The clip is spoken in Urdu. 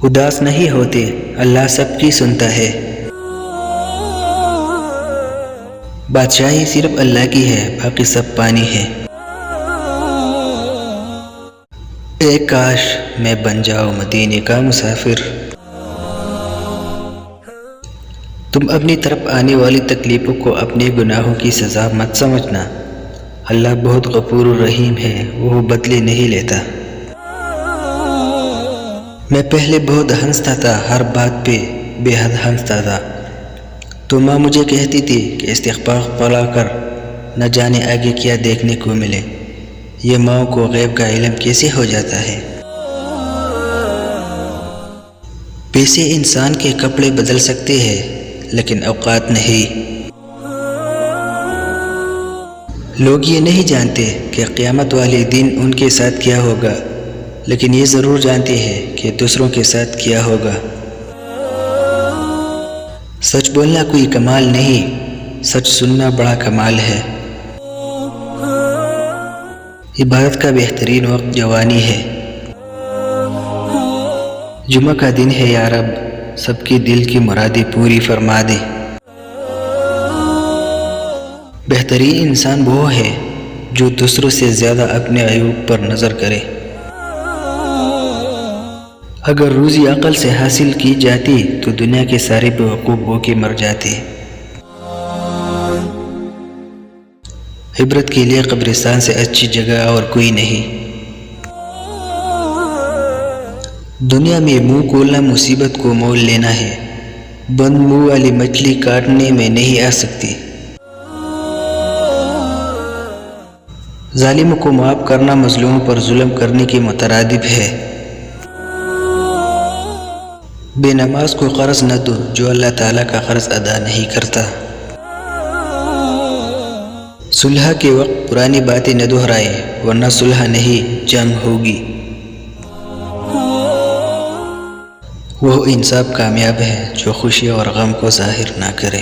اداس نہیں ہوتے، اللہ سب کی سنتا ہے۔ بادشاہی صرف اللہ کی ہے، باقی سب پانی ہے۔ اے کاش میں بن جاؤں مدینے کا مسافر۔ تم اپنی طرف آنے والی تکلیفوں کو اپنے گناہوں کی سزا مت سمجھنا، اللہ بہت غفور الرحیم ہے، وہ بدلے نہیں لیتا۔ میں پہلے بہت ہنستا تھا، ہر بات پہ بے حد ہنستا تھا، تو ماں مجھے کہتی تھی کہ استغفار پڑھا کر، نہ جانے آگے کیا دیکھنے کو ملے۔ یہ ماں کو غیب کا علم کیسے ہو جاتا ہے؟ پیسے انسان کے کپڑے بدل سکتے ہیں لیکن اوقات نہیں۔ لوگ یہ نہیں جانتے کہ قیامت والے دن ان کے ساتھ کیا ہوگا، لیکن یہ ضرور جانتے ہیں کہ دوسروں کے ساتھ کیا ہوگا۔ سچ بولنا کوئی کمال نہیں، سچ سننا بڑا کمال ہے۔ عبادت کا بہترین وقت جوانی ہے۔ جمعہ کا دن ہے یا رب، سب کی دل کی مرادیں پوری فرما دے۔ بہترین انسان وہ ہے جو دوسروں سے زیادہ اپنے عیوب پر نظر کرے۔ اگر روزی عقل سے حاصل کی جاتی تو دنیا کے سارے بیوقوف بھوکے مر جاتے۔ عبرت کے لیے قبرستان سے اچھی جگہ اور کوئی نہیں۔ دنیا میں منہ کھولنا مصیبت کو مول لینا ہے، بند منہ والی مچھلی کاٹنے میں نہیں آ سکتی۔ ظالموں کو معاف کرنا مظلوموں پر ظلم کرنے کے مترادف ہے۔ بے نماز کو قرض نہ دو جو اللہ تعالیٰ کا قرض ادا نہیں کرتا۔ صلح کے وقت پرانی باتیں نہ دہرائے ورنہ صلح نہیں جنگ ہوگی۔ وہ انصاف کامیاب ہے جو خوشی اور غم کو ظاہر نہ کرے۔